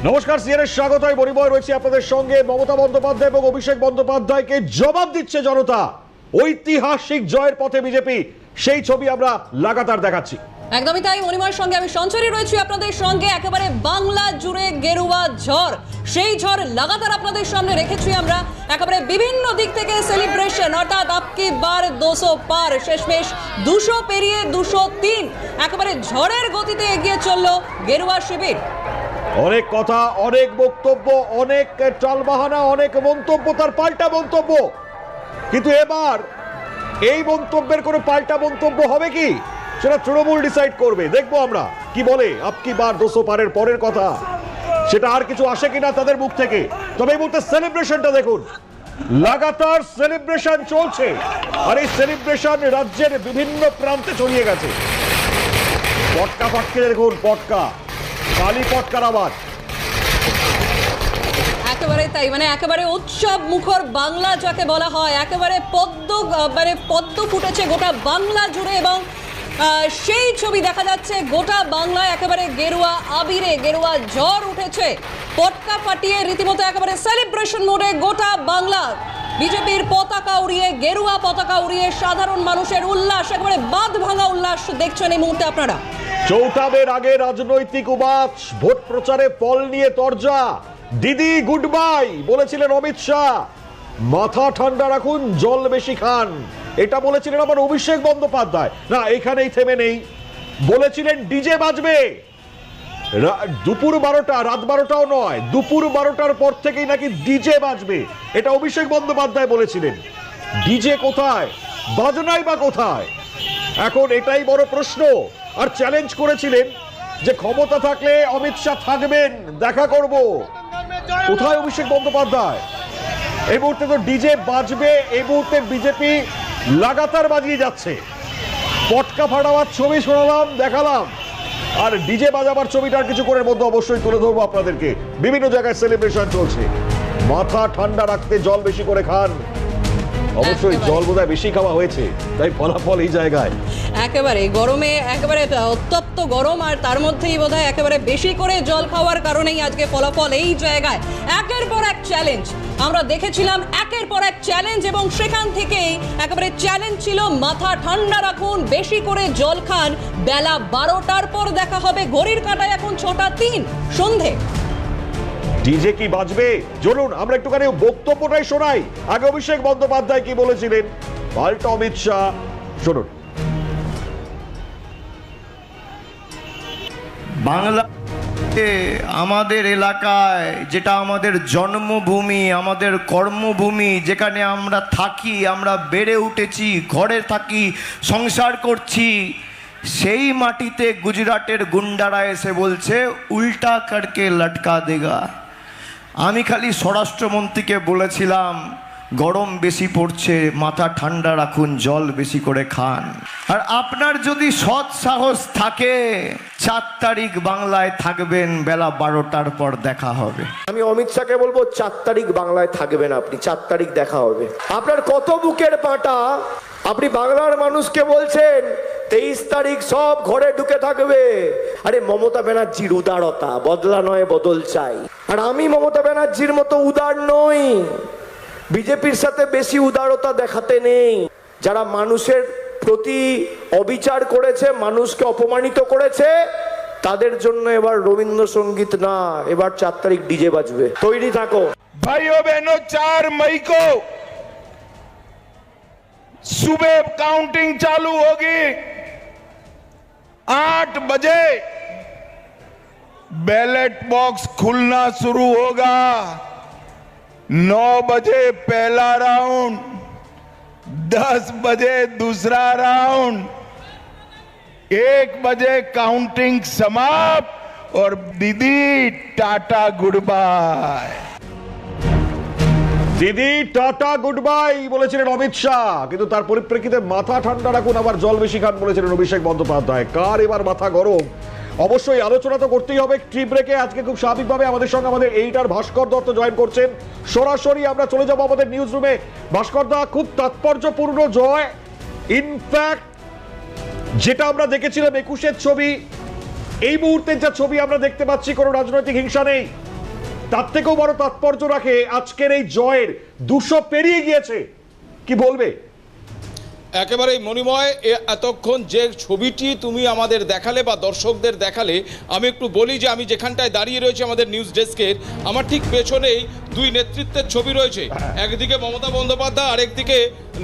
নমস্কার, সিএনএর স্বাগত। বরিবয় রয়েছে আপনাদের সঙ্গে। মমতা বন্দ্যোপাধ্যায় এবং অভিষেক বন্দ্যোপাধ্যায়কে জবাব দিচ্ছে জনতা। ঐতিহাসিক জয়ের পথে বিজেপি, সেই ছবি আমরা লাগাতার দেখাচ্ছি। একদমই তাই। মণিময়ের সঙ্গে আমি সঞ্চরী রয়েছি আপনাদের সঙ্গে। একেবারে বাংলা জুড়ে গেরুয়া ঝড়, সেই ঝড় লাগাতার আপনাদের সামনে রেখেছি আমরা। একেবারে বিভিন্ন দিক থেকে সেলিব্রেশন, অর্থাৎ আপকি বার 200 পার, শেষমেশ 200 পেরিয়ে 203, একেবারে ঝড়ের গতিতে এগিয়ে চললো গেরুয়া শিবির। অনেক কথা, অনেক বক্তব্য, অনেক টালবাহানা, অনেক মন্তব্য, তার পাল্টা মন্তব্য। কিন্তু এবার এই মন্তব্যের কোনো পাল্টা মন্তব্য হবে কি, সেটা তৃণমূল ডিসাইড করবে। দেখবো আমরা কি বলে আপকি বার 200 পারের পরের কথা, সেটা আর কিছু আসে কিনা তাদের মুখ থেকে। তবে এই মুহূর্তে সেলিব্রেশনটা দেখুন, লাগাতার সেলিব্রেশন চলছে। আর এই সেলিব্রেশন রাজ্যের বিভিন্ন প্রান্তে ছড়িয়ে গেছে। পটকা ফাটকে দেখুন, পটকা, কালী পটকার আওয়াজ। একেবারে তাই, মানে একেবারে উৎসব মুখর বাংলা যাকে বলা হয়, একেবারে পদ্ম ফুটেছে গোটা বাংলা জুড়ে। এবং সেই ছবি দেখা যাচ্ছে গোটা বাংলায়, একেবারে গেরুয়া আবিরে গেরুয়া ঝড় উঠেছে। পটকা ফাটিয়ে রীতিমতো একেবারে সেলিব্রেশন মোডে গোটা বাংলা। বিজেপির পতাকা উড়িয়ে, গেরুয়া পতাকা উড়িয়ে সাধারণ মানুষের উল্লাস, একেবারে বাঁধ ভাঙা উল্লাস দেখছেন এই মুহূর্তে আপনারা। চৌঠাবের আগে রাজনৈতিক উবাচ, ভোট প্রচারে ফল নিয়ে তরজা। দিদি গুড বাই বলেছিলেন অমিত শাহ। মাথা ঠান্ডা রাখুন, জল বেশি খান, এটা বলেছিলেন আবার অভিষেক বন্দ্যোপাধ্যায়। না, এখানেই থেমে নেই, বলেছিলেন ডিজে বাজবে দুপুর 12টা, রাত 12টাও নয়, দুপুর 12টার পর থেকেই নাকি ডিজে বাজবে, এটা অভিষেক বন্দ্যোপাধ্যায় বলেছিলেন। ডিজে কোথায়, বাজনাই বা কোথায়? এখন এটাই বড় প্রশ্ন। আর চ্যালেঞ্জ করেছিলেন যে ক্ষমতা থাকলে অমিত শাহ থাকবেন, দেখা করব। কোথায় অভিষেক বন্দ্যোপাধ্যায়? এই মুহূর্তে তো ডিজে বাজবে, এই মুহূর্তে বিজেপি লাগাতার বাজিয়ে যাচ্ছে। পটকা ফাটাবার ছবি শোনালাম, দেখালাম, আর ডিজে বাজাবার ছবিটার কিছুক্ষণের মধ্যে অবশ্যই তুলে ধরবো আপনাদেরকে। বিভিন্ন জায়গায় সেলিব্রেশন চলছে। মাথা ঠান্ডা রাখতে জল বেশি করে খান। অবশ্যই জল বোধহয় বেশি খাওয়া হয়েছে, তাই ফলাফল এই জায়গায়। একেবারে গরমে, একেবারে উত্তপ্ত গরম, আর তার মধ্যেই বোধহয় একেবারে বেশি করে জল খাওয়ার কারণেই আজকে ফলাফল এই জায়গায়। একের পর এক চ্যালেঞ্জ আমরা দেখেছিলাম, একের পর এক চ্যালেঞ্জ, এবং সেখান থেকেই একেবারে চ্যালেঞ্জ ছিল মাথা ঠান্ডা রাখুন, বেশি করে জল খান। বেলা 12টার পর দেখা হবে, ঘড়ির কাঁটায় এখন 6:03 সন্ধে। ডিজে কি বাজবে? চলুন আমরা একটুখানি বক্তব্যটাই শোনাই। আগে অভিষেক বন্দ্যোপাধ্যায় কি বলেছিলেন, পাল্টা অমিত শাহ, শুনুন। বাংলা আমাদের এলাকায়, যেটা আমাদের জন্মভূমি, আমাদের কর্মভূমি, যেখানে আমরা থাকি, আমরা বেড়ে উঠেছি, ঘরে থাকি, সংসার করছি, সেই মাটিতে গুজরাটের গুন্ডারা এসে বলছে উল্টা করকে লটকা দেগা। আমি খালি স্বরাষ্ট্রমন্ত্রীকে বলেছিলাম গরম বেশি পড়ছে, মাথা ঠান্ডা রাখুন, জল বেশি করে খান। আর আপনার যদি সৎ সাহস থাকে, 4 তারিখ বাংলায় থাকবেন, বেলা 12টার পর দেখা হবে। আমি অমিত শাহকে বলবো 4 তারিখ বাংলায় থাকবেন আপনি, 4 তারিখ দেখা হবে। আপনার কত বুকের পাটা, আপনি বাংলার মানুষকে বলছেন 23 তারিখ সব ঘরে ঢুকে থাকবে। আরে মমতা ব্যানার্জির উদারতা, বদলা নয় বদল চাই। আর আমি মমতা ব্যানার্জির মতো উদার নই, বিজেপির সাথে বেশি উদারতা দেখাতে নেই। যারা মানুষের প্রতি অবিচার করেছে, মানুষকে অপমানিত করেছে, তাদের জন্য এবার রবীন্দ্রসঙ্গীত না, এবার 4 তারিখ ডিজে বাজবে। তৈরি থাকো भाइयों बहनों। 4 मई को सुबह काउंटिंग चालू होगी। 8 बजे बैलेट बॉक्स खुलना शुरू होगा। 9 बजे पहला राउंड, 10 बजे दूसरा राउंड, 1 बजे काउंटिंग समाप्त। और दीदी टाटा गुड बाय। দিদি টাটা গুড বাই বলেছিলেন অমিত শাহ, কিন্তু তার পরিপ্রেক্ষিতে মাথা ঠান্ডা রাখুন, আবার জল বেশি খান বলেছিলেন অভিষেক বন্দ্যোপাধ্যায়। কার এবার মাথা গরম? অবশ্যই আলোচনা তো করতেই হবে। টি ব্রেকে আজকে খুব স্বাভাবিকভাবে আমাদের সঙ্গে আমাদের এইটার ভাস্কর দত্ত জয়েন করছেন। সরাসরি আমরা চলে যাব আমাদের নিউজ রুমে। ভাস্কর দা, খুব তাৎপর্যপূর্ণ জয়। ইনফ্যাক্ট যেটা আমরা দেখেছিলাম 21-এর ছবি, এই মুহূর্তে যা ছবি আমরা দেখতে পাচ্ছি, কোনো রাজনৈতিক হিংসা নেই, তার থেকেও বড় তাৎপর্য রাখে আজকের এই জয়ের 200 পেরিয়ে গিয়েছে, কি বলবে? একেবারেই মণিময়, এতক্ষণ যে ছবিটি তুমি আমাদের দেখালে বা দর্শকদের দেখালে, আমি একটু বলি যে আমি যেখানটায় দাঁড়িয়ে রয়েছি আমাদের নিউজ ডেস্কের, আমার ঠিক পেছনেই দুই নেতৃত্বের ছবি রয়েছে। একদিকে মমতা বন্দ্যোপাধ্যায়, আরেকদিকে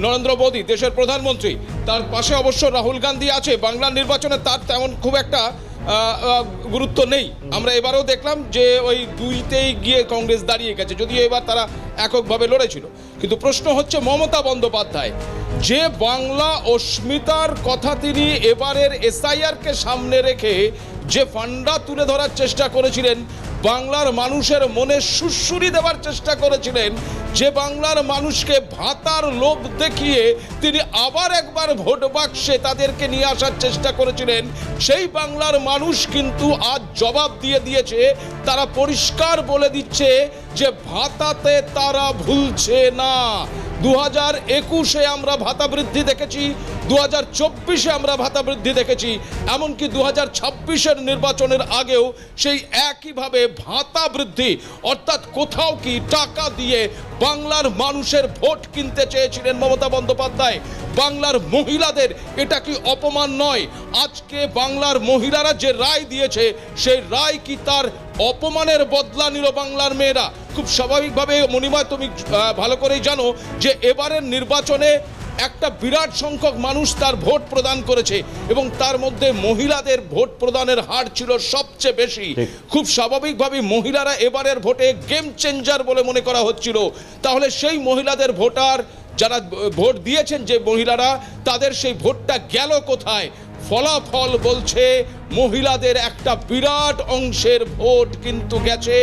নরেন্দ্র মোদী, দেশের প্রধানমন্ত্রী। তার পাশে অবশ্য রাহুল গান্ধী আছে। বাংলার নির্বাচনে তার তেমন খুব একটা গুরুত্ব নেই। আমরা এবারেও দেখলাম যে ওই দুইতেই গিয়ে কংগ্রেস দাঁড়িয়ে গেছে, যদিও এবার তারা এককভাবে লড়েছিল। কিন্তু প্রশ্ন হচ্ছে মমতা বন্দ্যোপাধ্যায় যে বাংলা অস্মিতার কথা তিনি এবারের এসআইআরকে সামনে রেখে যে ফান্ডা তুলে ধরার চেষ্টা করেছিলেন, বাংলার মানুষের মনে সুড়সুড়ি দেওয়ার চেষ্টা করেছিলেন, যে বাংলার মানুষকে ভাতার লোভ দেখিয়ে তিনি আবার একবার ভোট বাক্সে তাদেরকে নিয়ে আসার চেষ্টা করেছিলেন, সেই বাংলার মানুষ কিন্তু আজ জবাব দিয়ে দিয়েছে। তারা পরিষ্কার বলে দিচ্ছে যে ভাতাতে তারা ভুলছে না। 2021-এ আমরা ভাতা বৃদ্ধি দেখেছি, 2024-এ আমরা ভাতা বৃদ্ধি দেখেছি, এমনকি 2026-এর নির্বাচনের আগেও সেই একইভাবে ভাতা বৃদ্ধি, অর্থাৎ কোথাও কি টাকা দিয়ে বাংলার মানুষের ভোট কিনতে চেয়েছিলেন মমতা বন্দ্যোপাধ্যায়। বাংলার মহিলাদের এটা কি অপমান নয়? আজকে বাংলার মহিলারা যে রায় দিয়েছে, সেই রায় কি তার অপমানের বদলা নিল বাংলার মেয়েরা? খুব স্বাভাবিকভাবে মণিময়, তুমি ভালো করেই জানো যে এবারের নির্বাচনে একটা বিরাট সংখ্যক মানুষ তার ভোট প্রদান করেছে এবং তার মধ্যে মহিলাদের ভোট প্রদানের হার ছিল সবচেয়ে বেশি। খুব স্বাভাবিকভাবে মহিলারা এবারের ভোটে গেম চেঞ্জার বলে মনে করা হচ্ছিল। তাহলে সেই মহিলাদের ভোটার যারা ভোট দিয়েছেন, যে মহিলারা, তাদের সেই ভোটটা গেল কোথায়? ফলাফল বলছে মহিলাদের একটা বিরাট অংশের ভোট কিন্তু গেছে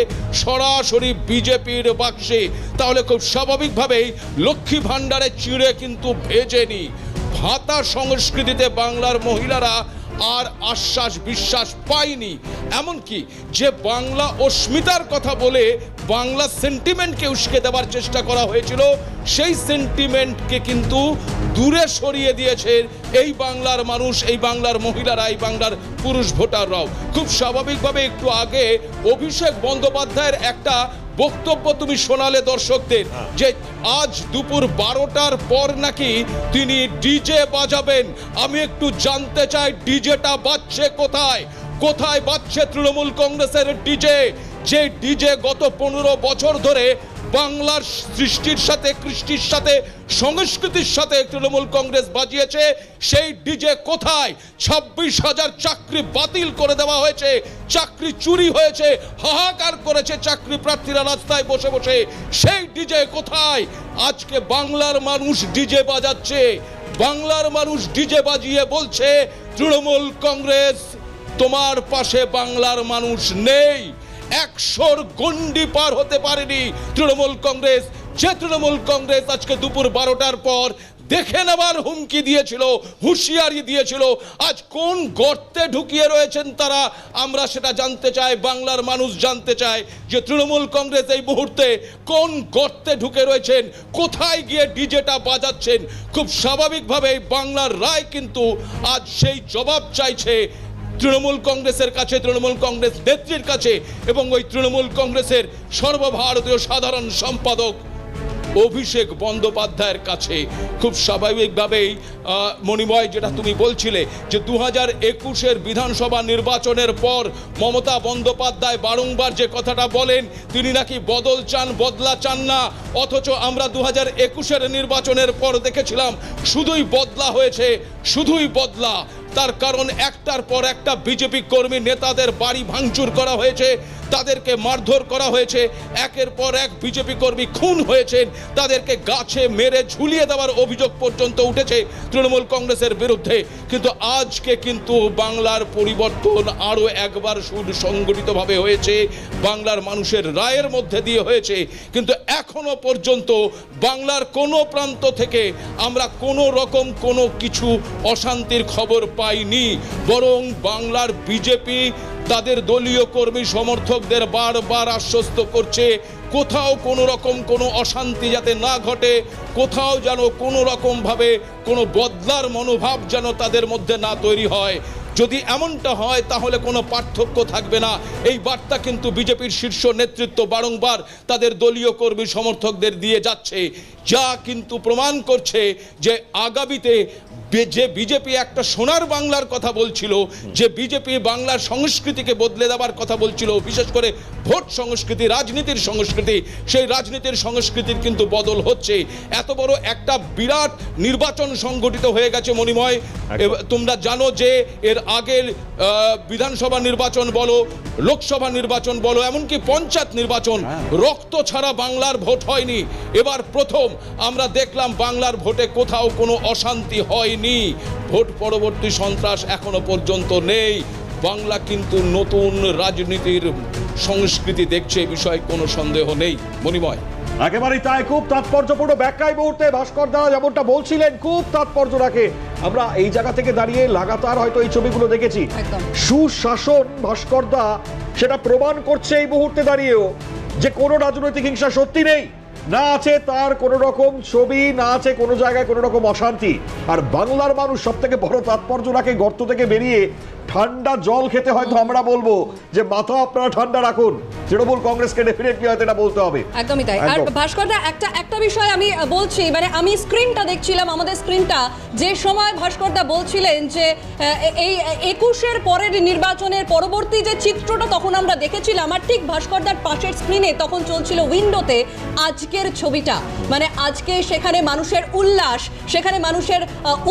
সরাসরি বিজেপির বাক্সে। তাহলে খুব স্বাভাবিকভাবেই লক্ষ্মী ভাণ্ডারে চিড়ে কিন্তু ভেজেনি। ভাতা সংস্কৃতিতে বাংলার মহিলারা আর আশ্বাস বিশ্বাস পায়নি। এমনকি যে বাংলা অস্মিতার কথা বলে বাংলা সেন্টিমেন্টকে উস্কে দেওয়ার চেষ্টা করা হয়েছিল, সেই সেন্টিমেন্টকে কিন্তু দূরে সরিয়ে দিয়েছে এই বাংলার মানুষ, এই বাংলার মহিলারা, এই বাংলার পুরুষ ভোটাররাও। খুব স্বাভাবিকভাবে একটু আগে অভিষেক বন্দ্যোপাধ্যায়ের একটা বক্তব্য তুমি শোনালে দর্শকদের, যে আজ দুপুর 12টার পর নাকি তিনি ডিজে বাজাবেন। আমি একটু জানতে চাই ডিজেটা বাজছে কোথায়? কোথায় বাজছে তৃণমূল কংগ্রেসের ডিজে? যে ডিজে গত 15 বছর ধরে বাংলার সৃষ্টির সাথে, কৃষ্টির সাথে, সংস্কৃতির সাথে তৃণমূল কংগ্রেস বাজিয়েছে, সেই ডিজে কোথায়? 26,000 চাকরি বাতিল করে দেওয়া হয়েছে, চাকরি চুরি হয়েছে, হাহাকার করেছে চাকরি প্রার্থীরা রাস্তায় বসে বসে। সেই ডিজে কোথায়? আজকে বাংলার মানুষ ডিজে বাজাচ্ছে। বাংলার মানুষ ডিজে বাজিয়ে বলছে, তৃণমূল কংগ্রেস তোমার পাশে বাংলার মানুষ নেই। 100-র গন্ডি পার হতে পারেনি তৃণমূল কংগ্রেস। যে তৃণমূল কংগ্রেস আজকে দুপুর 12টার পর দেখে নেবার হুমকি দিয়েছিল, হুঁশিয়ারি দিয়েছিল, আজ কোন গর্তে ঢুকিয়ে রয়েছেন তারা, আমরা সেটা জানতে চাই। বাংলার মানুষ জানতে চায় যে তৃণমূল কংগ্রেস এই মুহূর্তে কোন গর্তে ঢুকে রয়েছেন, কোথায় গিয়ে ডিজেটা বাজাচ্ছেন। খুব স্বাভাবিকভাবে বাংলার রায় কিন্তু আজ সেই জবাব চাইছে তৃণমূল কংগ্রেসের কাছে, তৃণমূল কংগ্রেস নেত্রীর কাছে এবং ওই তৃণমূল কংগ্রেসের সর্বভারতীয় সাধারণ সম্পাদক অভিষেক বন্দ্যোপাধ্যায়ের কাছে। খুব স্বাভাবিকভাবেই মণিময়, যেটা তুমি বলছিলে যে 2021-এর বিধানসভা নির্বাচনের পর মমতা বন্দ্যোপাধ্যায় বারংবার যে কথাটা বলেন, তিনি নাকি বদল চান, বদলা চান না। অথচ আমরা 2021-এর নির্বাচনের পর দেখেছিলাম শুধুই বদলা হয়েছে, শুধুই বদলা। তার কারণ একটার পর একটা বিজেপি কর্মী নেতাদের বাড়ি ভাঙচুর করা হয়েছে, তাদেরকে মারধর করা হয়েছে, একের পর এক বিজেপি কর্মী খুন হয়েছেন, তাদেরকে গাছে মেরে ঝুলিয়ে দেওয়ার অভিযোগ পর্যন্ত উঠেছে তৃণমূল কংগ্রেসের বিরুদ্ধে। কিন্তু আজকে কিন্তু বাংলার পরিবর্তন আরও একবার সুসংগঠিতভাবে হয়েছে, বাংলার মানুষের রায়ের মধ্যে দিয়ে হয়েছে। কিন্তু এখনো পর্যন্ত বাংলার কোনো প্রান্ত থেকে আমরা কোনো রকম কোনো কিছু অশান্তির খবর পাইনি। বরং বাংলার বিজেপি তাদের দলীয় কর্মী সমর্থকদের বারবার আশ্বস্ত করছে কোথাও কোনো রকম কোনো অশান্তি যাতে না ঘটে, কোথাও যেন কোনো রকমভাবে কোনো বদলার মনোভাব যেন তাদের মধ্যে না তৈরি হয়। যদি এমনটা হয় তাহলে কোনো পার্থক্য থাকবে না। এই বার্তা কিন্তু বিজেপির শীর্ষ নেতৃত্ব বারংবার তাদের দলীয় কর্মী সমর্থকদের দিয়ে যাচ্ছে, যা কিন্তু প্রমাণ করছে যে আগামীতে যে বিজেপি একটা সোনার বাংলার কথা বলছিল, যে বিজেপি বাংলার সংস্কৃতিকে বদলে দেওয়ার কথা বলছিল, বিশেষ করে ভোট সংস্কৃতি, রাজনীতির সংস্কৃতি, সেই রাজনীতির সংস্কৃতির কিন্তু বদল হচ্ছে। এত বড় একটা বিরাট নির্বাচন সংগঠিত হয়ে গেছে মণিময়। তোমরা জানো যে এর আগের বিধানসভা নির্বাচন বলো, লোকসভা নির্বাচন বলো, এমনকি পঞ্চায়েত নির্বাচন, রক্ত ছাড়া বাংলার ভোট হয়নি। এবার প্রথম আমরা দেখলাম বাংলার ভোটে কোথাও কোনো অশান্তি হয়নি। ভোট পরবর্তী সন্ত্রাস এখনো পর্যন্ত নেই। বাংলা কিন্তু নতুন রাজনীতির সংস্কৃতি দেখছে, এ বিষয়ে কোনো সন্দেহ নেই মণিময়। একেবারেই তাই, খুব তাৎপর্যপূর্ণ ব্যাখ্যা এই মুহূর্তে ভাস্কর দা যেমনটা বলছিলেন, খুব তাৎপর্য রাখে। আমরা এই জায়গা থেকে দাঁড়িয়ে লাগাতার হয়তো এই ছবিগুলো দেখেছি। একদম। সুশাসন ভাস্কর দা সেটা প্রমাণ করছে এই মুহূর্তে দাঁড়িয়েও যে কোনো রাজনৈতিক হিংসা সত্যি নেই, না আছে তার কোনো রকম ছবি, না আছে কোনো জায়গায় কোনো রকম অশান্তি। আর বাংলার মানুষ সব থেকে বড় তাৎপর্য রাখে গর্ত থেকে বেরিয়ে ঠান্ডা জল খেতে হয়তো আমরা বলবো যে মাথা আপনারা ঠান্ডা রাখুন। তৃণমূল কংগ্রেসকে ডেফিনেটলি হয়তো এটা বলতে হবে। একদমই তাই। আর ভাস্করদা একটা বিষয় আমি বলছি, মানে আমি স্ক্রিনটা দেখছিলাম, আমাদের স্ক্রিনটা, যে সময় ভাস্করদা বলছিলেন যে এই 21-এর পরের নির্বাচনের পরবর্তী যে চিত্রটা তখন আমরা দেখেছিলাম, আর ঠিক ভাস্করদার পাশের স্ক্রিনে তখন চলছিল উইন্ডোতে আজকের ছবিটা। মানে আজকে সেখানে মানুষের উল্লাস, সেখানে মানুষের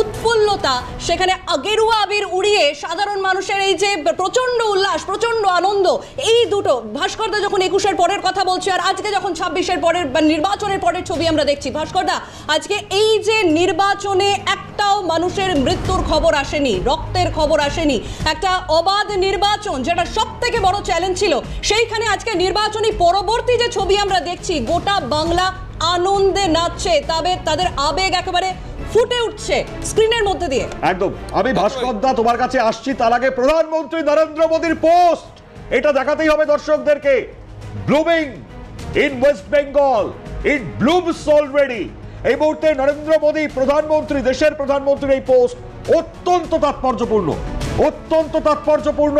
উৎফুল্লতা, সেখানে গেরুয়া আবির উড়িয়ে সাধারণ মানুষের এই যে প্রচন্ড উল্লাস, প্রচন্ড আনন্দ, এই দুটো ভাস্করদা যখন 21-এর পরের কথা বলছে আর আজকে যখন 26-এর পরের বা নির্বাচনের পরের ছবি আমরা দেখছি, ভাস্করদা আজকে এই যে নির্বাচনে একটাও মানুষের মৃত্যুর খবর আসেনি, রক্তের খবর আসেনি, একটা অবাধ নির্বাচন যেটা সব থেকে বড় চ্যালেঞ্জ ছিল, সেইখানে আজকে নির্বাচনী পরবর্তী যে ছবি আমরা দেখছি, গোটা বাংলা আনন্দে নাচছে, তাদের আবেগ একেবারে ফুটে উঠছে স্ক্রিনের মধ্যে দিয়ে। একদম। আমি ভাস্কর দা তোমার কাছে আসছি, তার আগে প্রধানমন্ত্রী নরেন্দ্র মোদীর পোস্ট, এটা দেখাতেই হবে দর্শকদেরকে। Blooming in West Bengal, it blooms already. এই মুহূর্তে নরেন্দ্র মোদী প্রধানমন্ত্রী, দেশের প্রধানমন্ত্রীর এই পোস্ট অত্যন্ত তাৎপর্যপূর্ণ, অত্যন্ত তাৎপর্যপূর্ণ।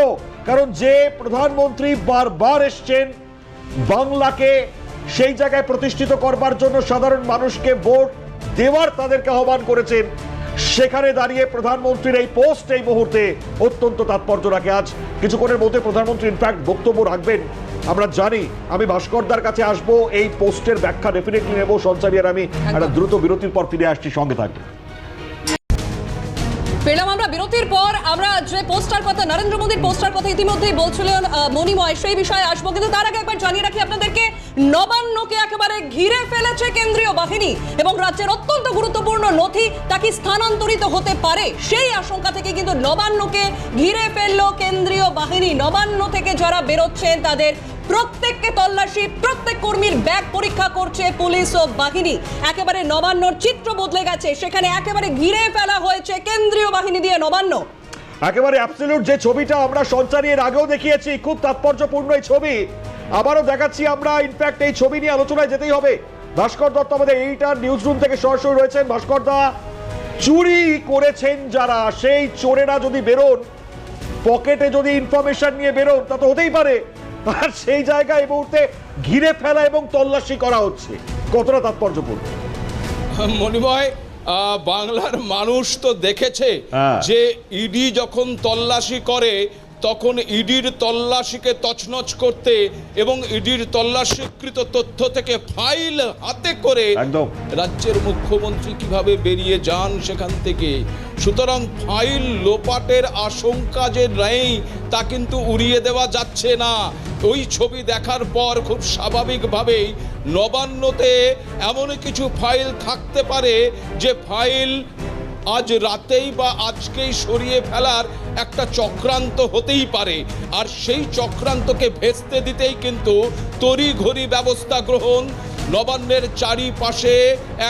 কারণ যে প্রধানমন্ত্রী বারবার এসছেন বাংলাকে সেই জায়গায় প্রতিষ্ঠিত করবার জন্য, সাধারণ মানুষকে ভোট দেওয়ার তাদেরকে আহ্বান করেছেন, সেখানে দাঁড়িয়ে প্রধানমন্ত্রীর এই পোস্ট এই মুহূর্তে অত্যন্ত তাৎপর্য রাখে। আজ কিছুক্ষণের মধ্যে প্রধানমন্ত্রী ইনফ্যাক্ট বক্তব্য রাখবেন, আমরা জানি। আমি ভাস্করদার কাছে আসবো, এই পোস্টের ব্যাখ্যা ডেফিনেটলি নেবো। সঞ্চারী আর আমি একটা দ্রুত বিরতির পর ফিরে আসছি, সঙ্গে থাকবে। পেলাম আমরা বিরতির পর। আমরা যে পোস্টার কথা, নরেন্দ্র মোদীর পোস্টার কথা ইতিমধ্যেই বলছিলেন মণিময়, সেই বিষয়ে আসবো, কিন্তু তার আগে একবার জানিয়ে রাখি আপনাদেরকে, নবান্নকে একেবারে ঘিরে ফেলেছে কেন্দ্রীয় বাহিনী এবং রাজ্যের অত্যন্ত গুরুত্বপূর্ণ নথি তাকে স্থানান্তরিত হতে পারে, সেই আশঙ্কা থেকে কিন্তু নবান্নকে ঘিরে ফেললো কেন্দ্রীয় বাহিনী। নবান্ন থেকে যারা বেরোচ্ছেন তাদের প্রত্যেককে তল্লাশি, প্রত্যেক কর্মীর ব্যাগ পরীক্ষা করছে পুলিশ ও বাহিনী। একেবারে নবান্নর চিত্র বদলে গেছে, সেখানে একেবারে ঘিরে ফেলা হয়েছে কেন্দ্রীয় বাহিনী দিয়ে নবান্ন। একেবারে অ্যাবসলিউট যে ছবিটা আমরা সঞ্চারী এর আগেও দেখিয়েছি, খুব তাৎপর্যপূর্ণ এই ছবি, আবারও দেখাচ্ছি আমরা। ইনফ্যাক্ট এই ছবি নিয়ে আলোচনায় যেতেই হবে। ভাস্কর দত্ত আমাদের এইটার নিউজ রুম থেকে সরাসরি রয়েছেন। ভাস্কর দা, চুরি করেছেন যারা, সেই চোরেরা যদি বেরোন, পকেটে যদি ইনফরমেশন নিয়ে বেরোন, তা তো হতেই পারে। আর সেই জায়গায় এই মুহূর্তে ঘিরে ফেলা এবং তল্লাশি করা হচ্ছে, কতটা তাৎপর্যপূর্ণ? মণিময়, বাংলার মানুষ তো দেখেছে যে ইডি যখন তল্লাশি করে তখন ইডির তল্লাশিকে তছনছ করতে এবং ইডির তল্লাশিকৃত তথ্য থেকে ফাইল হাতে করে রাজ্যের মুখ্যমন্ত্রী কিভাবে বেরিয়ে যান সেখান থেকে। সুতরাং ফাইল লোপাটের আশঙ্কা যে নেই তা কিন্তু উড়িয়ে দেওয়া যাচ্ছে না। ওই ছবি দেখার পর খুব স্বাভাবিকভাবেই নবান্নতে এমন কিছু ফাইল থাকতে পারে যে ফাইল আজ রাতেই বা আজকেই সরিয়ে ফেলার একটা চক্রান্ত হতেই পারে। আর সেই চক্রান্তকে ভেস্তে দিতেই কিন্তু তড়িঘড়ি ব্যবস্থা গ্রহণ। নবান্নের চারিপাশে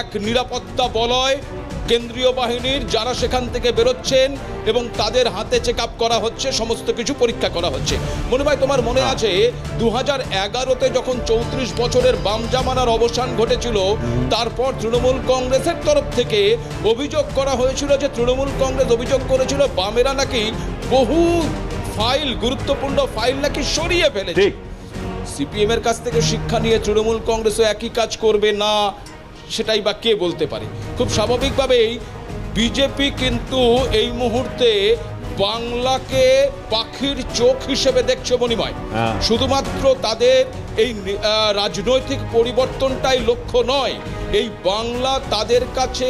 এক নিরাপত্তা বলয় কেন্দ্রীয় বাহিনীর, যারা সেখান থেকে বেরোচ্ছেন এবং তাদের হাতে চেক আপ করা হচ্ছে, সমস্ত কিছু পরীক্ষা করা হচ্ছে। মণিভাই, তোমার মনে আছে 2011-তে যখন 34 বছরের বাম জামানার অবসান ঘটেছিল, তারপর তৃণমূল কংগ্রেসের তরফ থেকে অভিযোগ করা হয়েছিল যে তৃণমূল কংগ্রেস অভিযোগ করেছিল বামেরা নাকি বহু ফাইল, গুরুত্বপূর্ণ ফাইল নাকি সরিয়ে ফেলেছে। ঠিক। সিপিএম এর কাছ থেকে শিক্ষা নিয়ে তৃণমূল কংগ্রেসও একই কাজ করবে না, সেটাই বা কে বলতে পারে। খুব স্বাভাবিকভাবেই বিজেপি কিন্তু এই মুহূর্তে বাংলাকে পাখির চোখ হিসেবে দেখছে মণিময়। হ্যাঁ। শুধুমাত্র তাদের এই রাজনৈতিক পরিবর্তনটাই লক্ষ্য নয়, এই বাংলা তাদের কাছে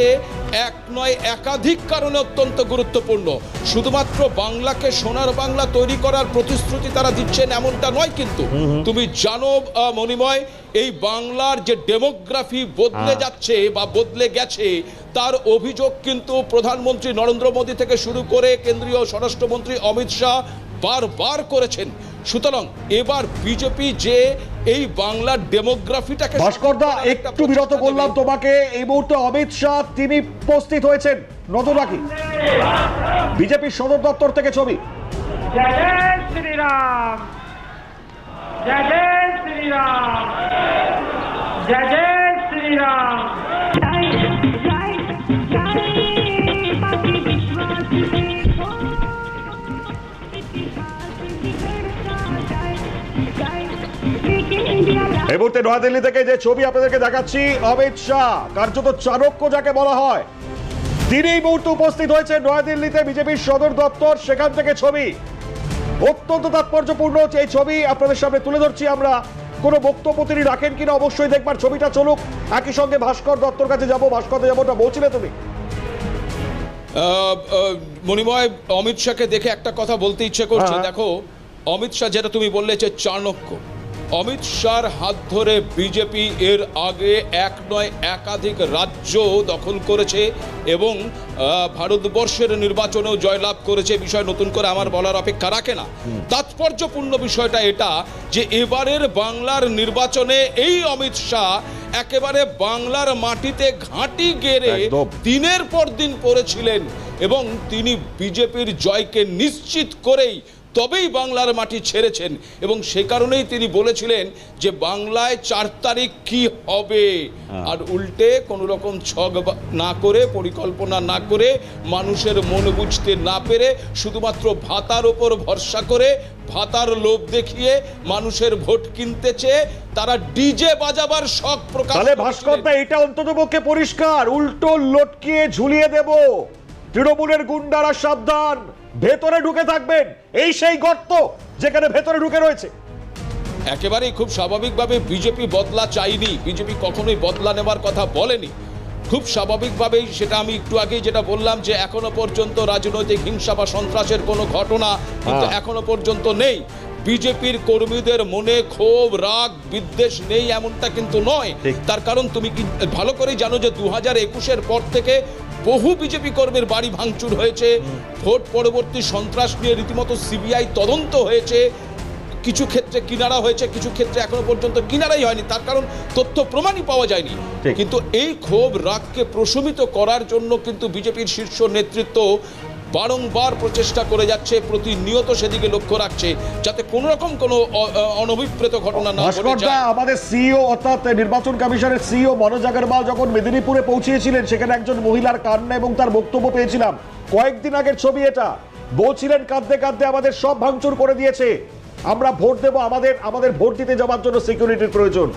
এক নয় একাধিক কারণে অত্যন্ত গুরুত্বপূর্ণ। শুধুমাত্র বাংলাকে সোনার বাংলা তৈরি করার প্রতিশ্রুতি তারা দিচ্ছেন এমনটা নয়, কিন্তু তুমি জানো মণিময়, এই বাংলার যে ডেমোগ্রাফি বদলে যাচ্ছে বা বদলে গেছে, তার অভিযোগ কিন্তু প্রধানমন্ত্রী নরেন্দ্র মোদী থেকে শুরু করে কেন্দ্রীয় স্বরাষ্ট্রমন্ত্রী অমিত শাহ বারবার করেছেন। সুতরাং এবার বিজেপি যে এই বাংলার ডেমোগ্রাফিটাকে, ভাস্করদা একটু বিরত করলাম তোমাকে, এই মুহূর্তে অমিত শাহ তিনি উপস্থিত হয়েছেন, নজর রাখি বিজেপির সদর দপ্তর থেকে ছবি। जय जय श्री राम, जय जय श्री राम, जय जय श्री राम। এই মুহূর্তে নয়াদিল্লি থেকে যে ছবি আপনাদেরকে দেখাচ্ছি, অমিত শাহ কার্যত চাণক্য যাকে বলা হয়, তিনি এই মুহূর্তে উপস্থিত হয়েছেন নয়াদিল্লিতে বিজেপির সদর দপ্তর, সেখান থেকে ছবি। অত্যন্ত তাৎপর্যপূর্ণ এই ছবি আপনাদের সামনে তুলে ধরছি আমরা। কোনো বক্তব্য তিনি রাখেন কিনা অবশ্যই দেখবার, ছবিটা চলুক। একই সঙ্গে ভাস্কর দত্তর কাছে যাবো, ভাস্কর যাবো, ওটা বলছিলে তুমি। মণিময়, অমিত শাহকে দেখে একটা কথা বলতে ইচ্ছে করছে। হ্যাঁ। দেখো, অমিত শাহ যেটা তুমি বললে যে চাণক্য, অমিত শাহর হাত ধরে বিজেপি এর আগে এক নয় একাধিক রাজ্য দখল করেছে এবং ভারতবর্ষের নির্বাচনেও জয়লাভ করেছে। বিষয় নতুন করে আমার বলার অপেক্ষা রাখে না। তাৎপর্যপূর্ণ বিষয়টা এটা যে এবারের বাংলার নির্বাচনে এই অমিত শাহ একেবারে বাংলার মাটিতে ঘাঁটি গেড়ে একদম। দিনের পর দিন পড়েছিলেন এবং তিনি বিজেপির জয়কে নিশ্চিত করেই তবেই বাংলার মাটি ছেড়েছেন। এবং সে কারণেই তিনি বলেছিলেন যে বাংলায় 4 তারিখ কি হবে, আর উল্টে কোনো রকম ছক না করে, পরিকল্পনা না করে, মানুষের মন বুঝতে না পেরে, শুধুমাত্র ভাতার ওপর ভরসা করে, ভাতার লোভ দেখিয়ে মানুষের ভোট কিনতে চেয়ে তারা ডিজে বাজাবার শখ প্রকাশ তাহলে করেছিলেন। ভাস্করদা এটা অন্তত পক্ষে পরিষ্কার, উল্টো লটকিয়ে ঝুলিয়ে দেব, তৃণমূলের গুন্ডারা সাবধান, ভেতরে ঢুকে থাকবেন, এই সেই গর্ত যেখানে ভেতরে ঢুকে রয়েছে। একেবারেই খুব স্বাভাবিকভাবে বিজেপি বদলা চাইনি, বিজেপি কখনোই বদলা নেবার কথা বলেনি। খুব স্বাভাবিকভাবেই সেটা আমি একটু আগেই যেটা বললাম যে এখনো পর্যন্ত রাজনৈতিক হিংসা বা সন্ত্রাসের কোনো ঘটনা কিন্তু এখনো পর্যন্ত নেই। বিজেপির কর্মীদের মনে ক্ষোভ, রাগ, বিদ্বেষ নেই এমনটা কিন্তু নয়। তার কারণ তুমি কি ভালো করেই জানো যে 2021-এর পর থেকে বহু বিজেপি কর্মীর বাড়ি ভাঙচুর হয়েছে, ভোট পরবর্তী সন্ত্রাস নিয়ে রীতিমতো সিবিআই তদন্ত হয়েছে, কিছু ক্ষেত্রে কিনারা হয়েছে, কিছু ক্ষেত্রে এখনো পর্যন্ত কিনারাই হয়নি, তার কারণ তথ্য প্রমাণই পাওয়া যায়নি। কিন্তু এই ক্ষোভ, রাগকে প্রশমিত করার জন্য কিন্তু বিজেপির শীর্ষ নেতৃত্ব বারংবার প্রচেষ্টা করে যাচ্ছে, প্রতিনিয়ত সেদিকে লক্ষ্য রাখছে যাতে কোনো রকম কোনো অনভিপ্রেত ঘটনা না ঘটে যায়। আমাদের সিইও অর্থাৎ নির্বাচন কমিশনের সিইও মনোজ আগরওয়াল যখন মেদিনীপুরে পৌঁছিয়েছিলেন, সেখানে একজন মহিলার কান্না এবং তার বক্তব্য পেয়েছিলাম, কয়েকদিন আগের ছবি এটা। বলছিলেন কাঁদতে কাঁদতে আমাদের সব ভাঙচুর করে দিয়েছে, আমরা ভোট দেব, আমাদের ভোট দিতে যাওয়ার জন্য সিকিউরিটির প্রয়োজন।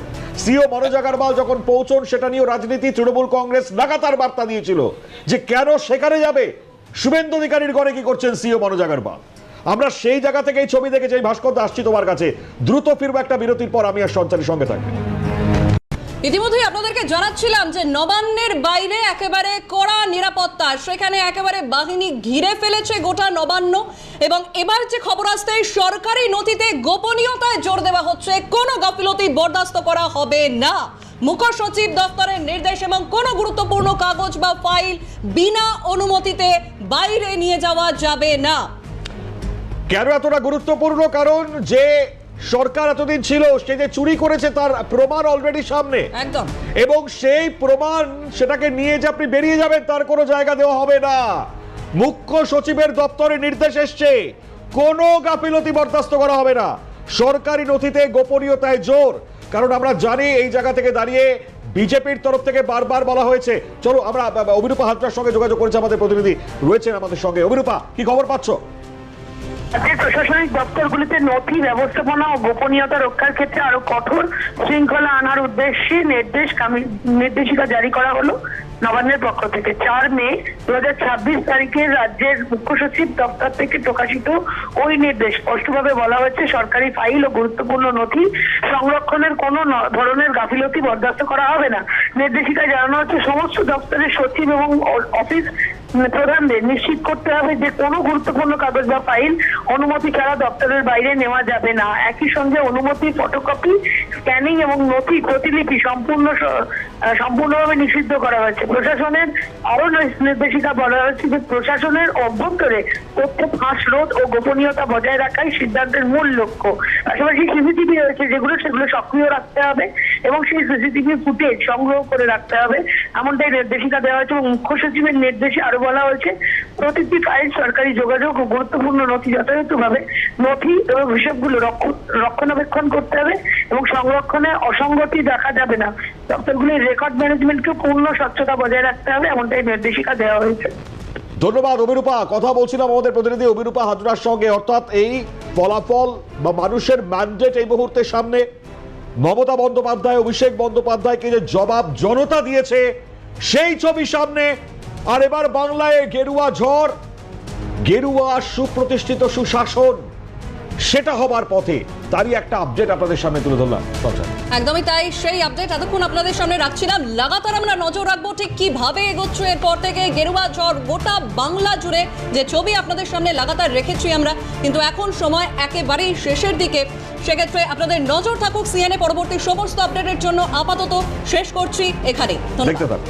সিইও মনোজ আগরওয়াল যখন পৌঁছন, সেটা নিয়ে রাজনীতি, তৃণমূল কংগ্রেস লাগাতার বার্তা দিয়েছিল যে কেন সেখানে যাবে, শুভেন্দু অধিকারীর ঘরে কি করছেন সিইও মনোজ আগরওয়াল। আমরা সেই জায়গা থেকে এই ছবি দেখে যাই। ভাস্কর দা, আসছি তোমার কাছে, দ্রুত ফিরবো একটা বিরতির পর, আমি আর সঞ্চারীর সঙ্গে থাকবেন। ইতিমধ্যেই আপনাদেরকে জানাচ্ছিলাম যে নবান্নের বাইরে একেবারে কড়া নিরাপত্তা, সেখানে একেবারে বাহিনী ঘিরে ফেলেছে গোটা নবান্ন। এবং এবার যে খবর আসছে, সরকারি নথিতে গোপনীয়তায় জোর দেওয়া হচ্ছে, কোনো গাফিলতি বরদাস্ত করা হবে না। মুখ্য সচিব দপ্তরের নির্দেশ এবং কোনো গুরুত্বপূর্ণ কাগজ বা ফাইল বিনা অনুমতিতে বাইরে নিয়ে যাওয়া যাবে না। কেন এতটা গুরুত্বপূর্ণ? কারণ যে সরকার এতদিন ছিল, সে যে চুরি করেছে তার প্রমাণ অলরেডি সামনে, একদম, এবং সেই প্রমাণ সেটাকে নিয়ে যে আপনি বেরিয়ে যাবেন তার কোনো জায়গা দেওয়া হবে না। মুখ্য সচিবের দপ্তরে নির্দেশ এসছে, কোনো গাফিলতি বরদাস্ত করা হবে না, সরকারি নথিতে গোপনীয়তায় জোর। কারণ আমরা জানি এই জায়গা থেকে দাঁড়িয়ে বিজেপির তরফ থেকে বারবার বলা হয়েছে। চলো আমরা অভিরূপা হাজরার সঙ্গে যোগাযোগ করেছে, আমাদের প্রতিনিধি রয়েছেন আমাদের সঙ্গে। অভিরূপা, কি খবর পাচ্ছ? রাজ্যের প্রশাসনিক দপ্তরগুলিতে নথি ব্যবস্থাপনা ও গোপনীয়তা রক্ষার ক্ষেত্রে আরো কঠোর শৃঙ্খলা আনার উদ্দেশ্যে নির্দেশিকা জারি করা হলো নবান্নের পক্ষ থেকে। 4 মে 2026 তারিখে রাজ্যের মুখ্য সচিব দপ্তর থেকে প্রকাশিত ওই নির্দেশ স্পষ্টভাবে বলা হয়েছে, সরকারি ফাইল ও গুরুত্বপূর্ণ নথি সংরক্ষণের কোনো ধরনের গাফিলতি বরদাস্ত করা হবে না। নির্দেশিকায় জানানো হচ্ছে, সমস্ত দপ্তরের সচিব এবং অফিস প্রধানদের নিশ্চিত করতে হবে যে কোনো গুরুত্বপূর্ণ কাগজ বা ফাইল অনুমতি ছাড়া দপ্তরের বাইরে নেওয়া যাবে না। একই সঙ্গে অনুমতি, ফটোকপি, স্ক্যানিং এবং নথি প্রতিলিপি সম্পূর্ণভাবে নিষিদ্ধ করা হয়েছে। প্রশাসনের আরো নির্দেশিকা বলা হয়েছে যে প্রশাসনের অভ্যন্তরে তথ্য ফাঁস রোধ ও গোপনীয়তা বজায় রাখাই সিদ্ধান্তের মূল লক্ষ্য। পাশাপাশি সিসিটিভি রয়েছে সেগুলো সক্রিয় রাখতে হবে এবং সেই সিসিটিভি ফুটেজ সংগ্রহ করে রাখতে হবে, এমনটাই নির্দেশিকা দেওয়া হয়েছে। এবং মুখ্য সচিবের নির্দেশে আরো বলা হয়েছে, প্রতিটি ফাইল, সরকারি যোগাযোগ ও গুরুত্বপূর্ণ নথি যথাযথভাবে নথি এবং হিসাবগুলো রক্ষণাবেক্ষণ করতে হবে এবং সংরক্ষণে অসঙ্গতি দেখা যাবে না। দপ্তরগুলির রেকর্ড ম্যানেজমেন্টকে পূর্ণ স্বচ্ছতা বজায় রাখতে হবে, এমনটাই নির্দেশিকা দেওয়া হয়েছে। ধন্যবাদ অভিরূপা। কথা বলছিলাম আমাদের প্রতিনিধি অভিরূপা হাজরার সঙ্গে। অর্থাৎ এই ফলাফল বা মানুষের ম্যান্ডেট এই মুহূর্তে সামনে, মমতা বন্দ্যোপাধ্যায়, অভিষেক বন্দ্যোপাধ্যায়কে যে জবাব জনতা দিয়েছে সেই ছবি সামনে। আর এবার বাংলায় গেরুয়া ঝড়, গেরুয়া সুপ্রতিষ্ঠিত সুশাসন সেটা হবার পথে, তারই একটা আপডেট আপনাদের সামনে তুলে ধরলাম। একদমই তাই, সেই আপডেট এতক্ষণ আপনাদের সামনে রাখছিলাম। লাগাতার আমরা নজর রাখবো ঠিক কিভাবে এগোচ্ছে এরপর থেকে গেরুয়া ঝড় গোটা বাংলা জুড়ে, যে ছবি আপনাদের সামনে লাগাতার রেখেছি আমরা। কিন্তু এখন সময় একেবারেই শেষের দিকে, সেক্ষেত্রে আপনাদের নজর থাকুক সিএনএ। পরবর্তী সমস্ত আপডেটের জন্য আপাতত শেষ করছি এখানে। ধন্যবাদ।